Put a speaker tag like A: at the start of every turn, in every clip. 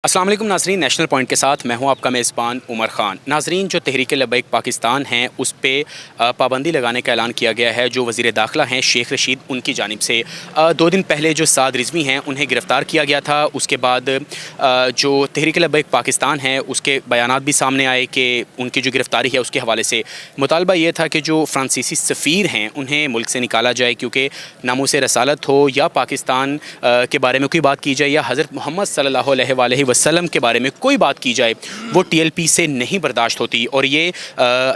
A: अस्सलाम वालेकुम नाज़रीन, नेशनल पॉइंट के साथ मैं हूं आपका मेज़बान उमर ख़ान। नाज़रीन, जो तहरीक लब्बैक पाकिस्तान हैं उस पर पाबंदी लगाने का ऐलान किया गया है। जो वज़ीर दाखिला हैं शेख रशीद, उनकी जानिब से 2 दिन पहले जो साद रिज़वी हैं उन्हें गिरफ़्तार किया गया था। उसके बाद जो तहरीक लब्बैक पाकिस्तान है उसके बयानात भी सामने आए कि उनकी जो गिरफ़्तारी है उसके हवाले से मुतालबा ये था कि जो फ़्रांसीसी सफ़ीर हैं उन्हें मुल्क से निकाला जाए, क्योंकि नामूस रसालत हो या पाकिस्तान के बारे में कोई बात की जाए या हज़रत मोहम्मद सल्लल्लाहु अलैहि वसल्लम के बारे में कोई बात की जाए वो TLP से नहीं बर्दाश्त होती। और ये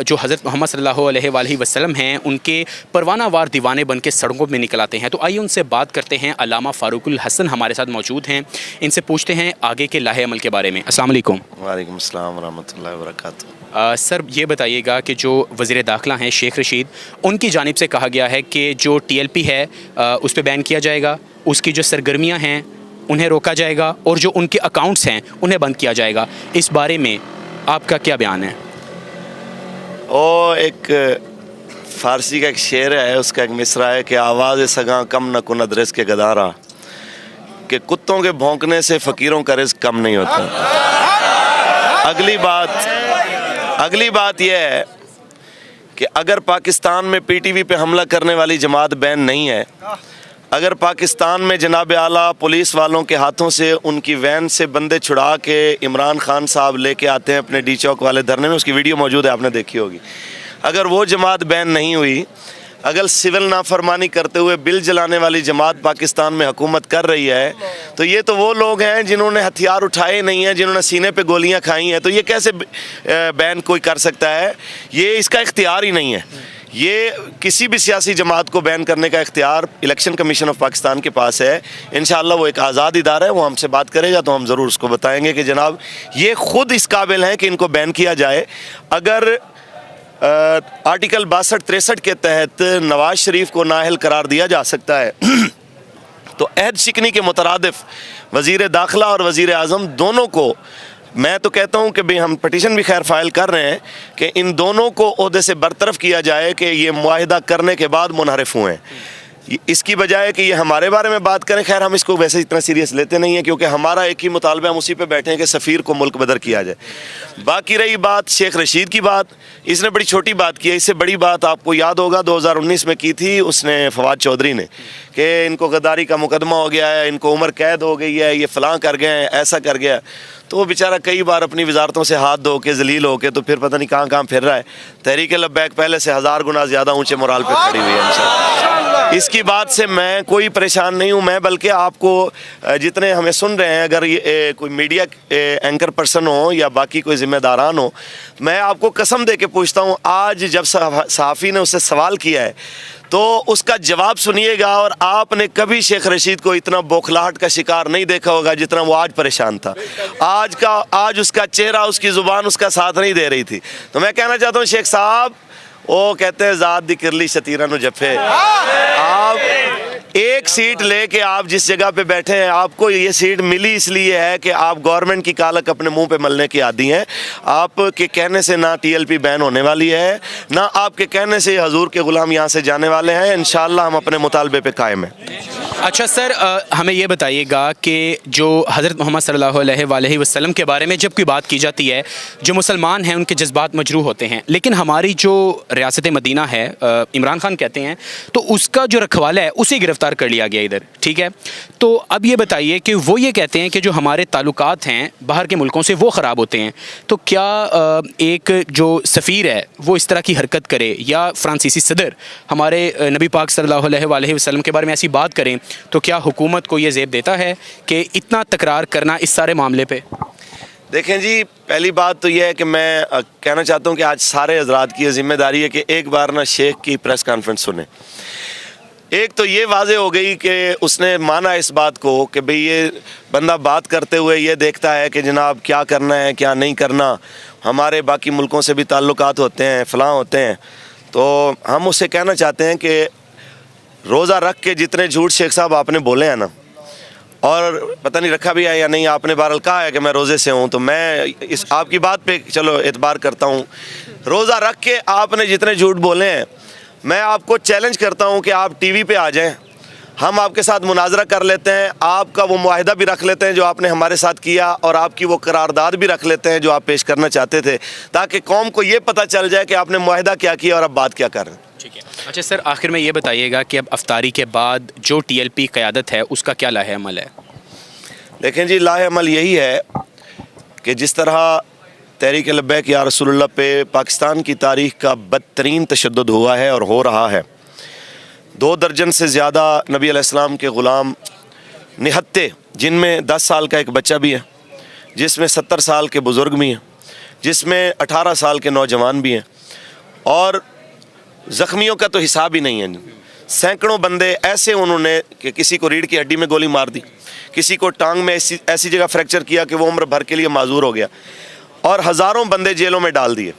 A: जो हज़रत मोहम्मद सल्लल्लाहु अलैहि वसल्लम हैं उनके परवाना वार दीवाने बन के सड़कों में निकल आते हैं। तो आइए उनसे बात करते हैं। अल्लामा फ़ारूकुल हसन हमारे साथ मौजूद हैं, इनसे पूछते हैं आगे के लाहे अमल के बारे में। अस्सलाम वालेकुम।
B: वालेकुम अस्सलाम वरहमतुल्लाहि वबरकातुहू।
A: सर, ये बताइएगा कि जो वज़ीर दाखिला हैं शेख रशीद, उनकी जानिब से कहा गया है कि जो TLP है उस पर बैन किया जाएगा, उसकी जो सरगर्मियाँ हैं उन्हें रोका जाएगा और जो उनके अकाउंट्स हैं उन्हें बंद किया जाएगा। इस बारे में आपका क्या बयान है?
B: ओ एक फ़ारसी का एक शेर है, उसका एक मिसरा है कि आवाज़ सगा कम न कुनद रिज़्क़ के गदारा, कि कुत्तों के भौंकने से फ़कीरों का रिज़्क़ कम नहीं होता। अगली बात यह है कि अगर पाकिस्तान में PTV पे हमला करने वाली जमात बैन नहीं है, अगर पाकिस्तान में जनाब आला पुलिस वालों के हाथों से उनकी वैन से बंदे छुड़ा के इमरान खान साहब लेके आते हैं अपने डी चौक वाले धरने में, उसकी वीडियो मौजूद है, आपने देखी होगी, अगर वो जमात बैन नहीं हुई, अगर सिविल नाफरमानी करते हुए बिल जलाने वाली जमात पाकिस्तान में हुकूमत कर रही है, तो ये तो वो लोग हैं जिन्होंने हथियार उठाए नहीं हैं, जिन्होंने सीने पे गोलियां खाई हैं। तो ये कैसे बैन कोई कर सकता है? ये इसका इख्तियार ही नहीं है। ये किसी भी सियासी जमात को बैन करने का इख्तियार इलेक्शन कमीशन ऑफ पाकिस्तान के पास है। इंशाअल्लाह वो एक आज़ाद इदारा है, वो हमसे बात करेगा तो हम ज़रूर उसको बताएंगे कि जनाब ये ख़ुद इस काबिल हैं कि इनको बैन किया जाए। अगर आर्टिकल 62-63 के तहत नवाज शरीफ को नाअहल करार दिया जा सकता है तो अहद शिकनी के मुतरादिफ वज़ीर दाखिला और वज़ीर आज़म दोनों को, मैं तो कहता हूँ कि भाई हम पटिशन भी खैर फाइल कर रहे हैं कि इन दोनों को ओहदे से बरतरफ किया जाए कि ये मुआहिदा करने के बाद मुनहरिफ हुए हैं, इसकी बजाय कि ये हमारे बारे में बात करें। खैर हम इसको वैसे इतना सीरियस लेते नहीं हैं, क्योंकि हमारा एक ही मुतालबा, हम उसी पे बैठे हैं कि सफ़ीर को मुल्क बदर किया जाए। बाकी रही बात शेख रशीद की बात, इसने बड़ी छोटी बात की है। इससे बड़ी बात आपको याद होगा 2019 में की थी उसने, फवाद चौधरी ने, कि इनको गद्दारी का मुकदमा हो गया है, इनको उम्र कैद हो गई है, ये फ़लाँ कर गए हैं, ऐसा कर गया। तो वो बेचारा कई बार अपनी वजारतों से हाथ धो के जलील हो के तो फिर पता नहीं कहाँ कहाँ फिर रहा है। तहरीक लब्बैक पहले से 1000 गुना ज़्यादा ऊँचे मोराल पे खड़ी हुई है इंशाअल्लाह। इसकी बात से मैं कोई परेशान नहीं हूँ। मैं बल्कि आपको जितने हमें सुन रहे हैं, अगर ये कोई मीडिया एंकर पर्सन हो या बाकी कोई ज़िम्मेदारान हो, मैं आपको कसम दे के पूछता हूँ, आज जब सहाफ़ी ने उससे सवाल किया है तो उसका जवाब सुनिएगा, और आपने कभी शेख रशीद को इतना बौखलाहट का शिकार नहीं देखा होगा जितना वो आज परेशान था। आज उसका चेहरा, उसकी ज़ुबान उसका साथ नहीं दे रही थी। तो मैं कहना चाहता हूँ शेख साहब, वो कहते हैं ज़ात दी किरली शतीरा नु जफे, आप एक सीट लेके आप जिस जगह पे बैठे हैं, आपको ये सीट मिली इसलिए है कि आप गवर्नमेंट की कालक अपने मुंह पे मलने की आदी हैं। आपके कहने से ना TLP बैन होने वाली है, ना आपके कहने से हजूर के गुलाम यहाँ से जाने वाले हैं। इंशाअल्लाह हम अपने मुतालबे पे कायम हैं।
A: अच्छा सर, हमें ये बताइएगा कि जो हज़रत मोहम्मद सल्लल्लाहु अलैहि वसल्लम के बारे में जब कोई बात की जाती है, जो मुसलमान हैं उनके जज्बात मजरूह होते हैं, लेकिन हमारी जो रियासत मदीना है, इमरान खान कहते हैं, तो उसका जो रखवाला है उसे गिरफ़्तार कर लिया गया इधर, ठीक है। तो अब ये बताइए कि वो ये कहते हैं कि जो हमारे ताल्लुकात हैं बाहर के मुल्कों से वो ख़राब होते हैं, तो क्या एक जो सफ़ीर है वो इस तरह की हरकत करे, या फ़्रांसीसी सदर हमारे नबी पाक सल्लल्लाहु अलैहि वसल्लम के बारे में ऐसी बात करें, तो क्या हुकूमत को ये ज़ेब देता है कि इतना तकरार करना इस सारे मामले पे?
B: देखें जी, पहली बात तो यह है कि मैं कहना चाहता हूँ कि आज सारे हजरात की ज़िम्मेदारी है कि एक बार ना शेख की प्रेस कॉन्फ्रेंस सुने। एक तो ये वाज़े हो गई कि उसने माना इस बात को कि भाई ये बंदा बात करते हुए ये देखता है कि जनाब क्या करना है क्या नहीं करना, हमारे बाकी मुल्कों से भी ताल्लुकात होते हैं, फ़लाँ होते हैं। तो हम उससे कहना चाहते हैं कि रोज़ा रख के जितने झूठ शेख साहब आपने बोले हैं ना, और पता नहीं रखा भी है या नहीं, आपने बहरहाल कहा है कि मैं रोज़े से हूँ, तो मैं इस आपकी बात पे चलो एतबार करता हूँ। रोज़ा रख के आपने जितने झूठ बोले हैं, मैं आपको चैलेंज करता हूँ कि आप TV पे आ जाएं, हम आपके साथ मुनाजरा कर लेते हैं, आपका वो मुआहिदा भी रख लेते हैं जो आपने हमारे साथ किया, और आपकी वो करारदाद भी रख लेते हैं जो आप पेश करना चाहते थे, ताकि कौम को ये पता चल जाए कि आपने मुआहिदा क्या किया और अब बात क्या कर रहे हैं।
A: ठीक है। अच्छा सर, आखिर में ये बताइएगा कि अब अफ्तारी के बाद जो TLP क़यादत है उसका क्या लाहे अमल है?
B: देखें जी, लाहे अमल यही है कि जिस तरह तहरीक लब्बैक या रसूलुल्लाह पे पाकिस्तान की तारीख़ का बदतरीन तशद्दुद हुआ है और हो रहा है, 2 दर्जन से ज़्यादा नबी अलैहिस्सलाम के ग़ुलाम निहत्ते, जिनमें 10 साल का एक बच्चा भी है, जिसमें 70 साल के बुज़ुर्ग भी हैं, जिसमें 18 साल के नौजवान भी हैं, और ज़ख्मियों का तो हिसाब ही नहीं है। सैकड़ों बंदे ऐसे उन्होंने कि किसी को रीढ़ की हड्डी में गोली मार दी, किसी को टांग में ऐसी जगह फ्रैक्चर किया कि वो उम्र भर के लिए माजूर हो गया, और हज़ारों बंदे जेलों में डाल दिए।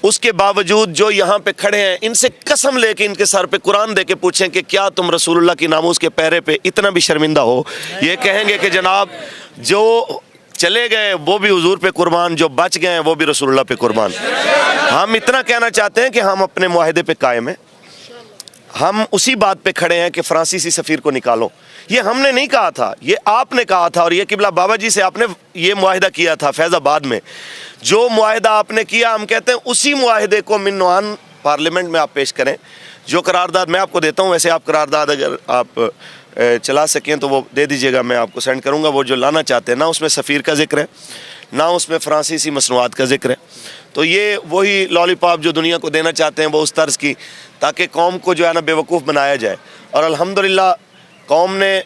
B: उसके बावजूद जो यहाँ पे खड़े हैं, इनसे कसम लेके इनके सर पे कुरान दे के पूछें कि क्या तुम रसूलुल्लाह की नामूस के पहरे पे इतना भी शर्मिंदा हो? ये कहेंगे कि जनाब जो चले गए वो भी हुजूर पे कुर्बान, जो बच गए हैं वो भी रसूलुल्लाह पे कुर्बान। हम इतना कहना चाहते हैं कि हम अपने मुआहिदे पे कायम हैं, हम उसी बात पे खड़े हैं कि फ्रांसीसी सफ़ीर को निकालो। ये हमने नहीं कहा था, ये आपने कहा था, और ये किबला बाबा जी से आपने ये मुआहिदा किया था फैज़ाबाद में। जो मुआहिदा आपने किया, हम कहते हैं उसी मुआहिदे को मिन्नवान पार्लियामेंट में आप पेश करें। जो करारदाद मैं आपको देता हूँ, वैसे आप करारदाद अगर आप चला सकें तो वो दे दीजिएगा, मैं आपको सेंड करूँगा। वो जो लाना चाहते हैं ना, उसमें सफ़ीर का जिक्र है, ना उसमें फ्रांसीसी मसनूआत का जिक्र है। तो ये वही लॉलीपॉप जो दुनिया को देना चाहते हैं वो उस तर्ज की, ताकि कौम को जो है ना बेवकूफ़ बनाया जाए। और अल्हम्दुलिल्लाह कौम ने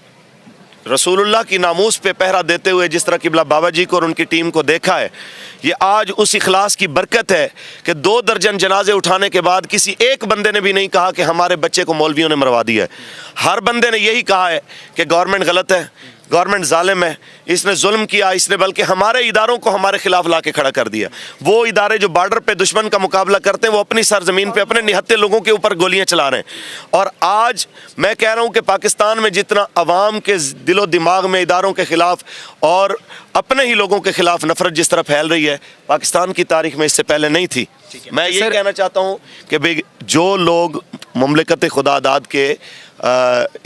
B: रसूलुल्लाह की नामूस पे पहरा देते हुए जिस तरह किबला बाबा जी को और उनकी टीम को देखा है, ये आज उस इखलास की बरकत है कि 2 दर्जन जनाजे उठाने के बाद किसी एक बंदे ने भी नहीं कहा कि हमारे बच्चे को मौलवियों ने मरवा दिया है। हर बंदे ने यही कहा है कि गवर्नमेंट गलत है, गवर्नमेंट जालिम है, इसने जुल्म किया, इसने बल्कि हमारे इदारों को हमारे खिलाफ ला के खड़ा कर दिया। वो इदारे जो बॉर्डर पे दुश्मन का मुकाबला करते हैं, वो अपनी सरजमीन पे अपने निहत्ते लोगों के ऊपर गोलियां चला रहे हैं। और आज मैं कह रहा हूं कि पाकिस्तान में जितना अवाम के दिलो दिमाग में इदारों के खिलाफ और अपने ही लोगों के खिलाफ नफरत जिस तरह फैल रही है, पाकिस्तान की तारीख में इससे पहले नहीं थी। मैं ये कहना चाहता हूँ कि भाई जो लोग मुमलिकत खुदादाद के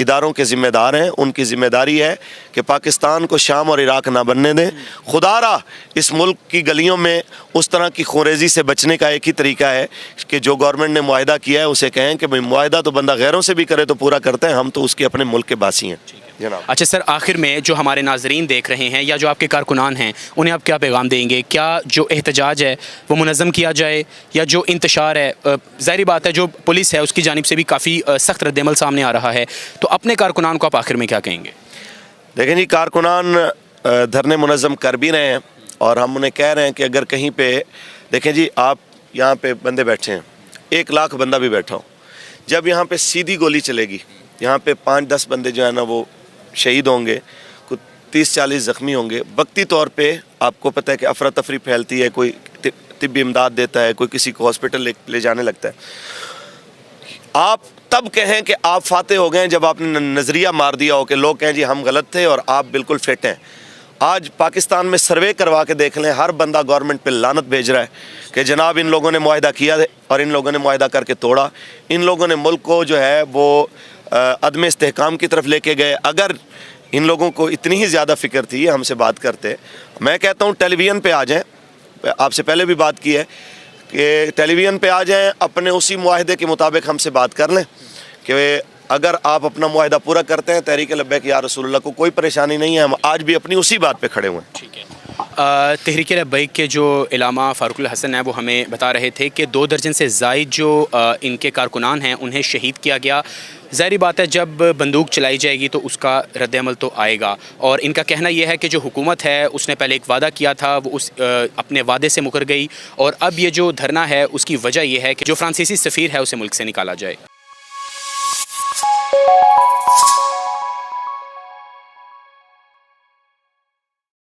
B: इदारों के ज़िम्मेदार हैं, उनकी ज़िम्मेदारी है कि पाकिस्तान को शाम और इराक़ ना बनने दें। खुदारा इस मुल्क की गलियों में उस तरह की खूरेज़ी से बचने का एक ही तरीका है कि जो गवर्नमेंट ने मुआहिदा किया है उसे कहें कि भाई मुआहिदा तो बंदा गैरों से भी करे तो पूरा करते हैं, हम तो उसके अपने मुल्क के बासी हैं।
A: अच्छा सर, आखिर में जो हमारे नाजरीन देख रहे हैं या जो आपके कारकुनान हैं, उन्हें आप क्या पैगाम देंगे? क्या जो एहतजाज है वो मुनज़्ज़म किया जाए, या जो इंतशार है, ज़ाहिर बात है जो पुलिस है उसकी जानिब से भी काफ़ी सख्त रद्दमल सामने आ रहा है, तो अपने कारकुनान को आप आखिर में क्या कहेंगे?
B: देखें जी, कारकुनान धरने मुनज़्ज़म कर भी रहे हैं, और हम उन्हें कह रहे हैं कि अगर कहीं पे देखें जी, आप यहाँ पे बंदे बैठे हैं, 1 लाख बंदा भी बैठा हो, जब यहाँ पे सीधी गोली चलेगी, यहाँ पे 5-10 बंदे जो है ना वो शहीद होंगे, कुछ 30-40 ज़ख्मी होंगे। वक्ती तौर पे आपको पता है कि अफरा तफरी फैलती है, कोई तिब्बी इमदाद देता है, कोई किसी को हॉस्पिटल ले जाने लगता है। आप तब कहें कि आप फातेह हो गए जब आपने नज़रिया मार दिया हो कि लोग कहें जी हम गलत थे और आप बिल्कुल फिट हैं। आज पाकिस्तान में सर्वे करवा के देख लें, हर बंदा गवर्नमेंट पे लानत भेज रहा है कि जनाब इन लोगों ने मुआहिदा किया और इन लोगों ने मुआहिदा करके तोड़ा, इन लोगों ने मुल्क को जो है वो अदम इस्तेहकाम की तरफ लेके गए। अगर इन लोगों को इतनी ही ज़्यादा फ़िक्र थी, हमसे बात करते, मैं कहता हूँ टेलीविज़न पे आ जाएं। आपसे पहले भी बात की है कि टेलीविज़न पे आ जाएं, अपने उसी मुआहिदे के मुताबिक हमसे बात कर लें कि अगर आप अपना मुआहिदा पूरा करते हैं, तहरीक लब्बैक या रसूलुल्लाह को कोई परेशानी नहीं है। हम आज भी अपनी उसी बात पे खड़े हुए हैं।
A: ठीक है। तहरीक लब्बैक के जो इलामा फ़ारूकुल हसन है वो हमें बता रहे थे कि 2 दर्जन से ज़ायद जो इनके कारकुनान हैं उन्हें शहीद किया गया। ज़ाहिर बात है जब बंदूक चलाई जाएगी तो उसका रद्दअमल तो आएगा, और इनका कहना यह है कि जो हुकूमत है उसने पहले एक वादा किया था, वो उस अपने वादे से मुकर गई, और अब ये जो धरना है उसकी वजह यह है कि जो फ्रांसीसी सफ़ीर है उसे मुल्क से निकाला जाए।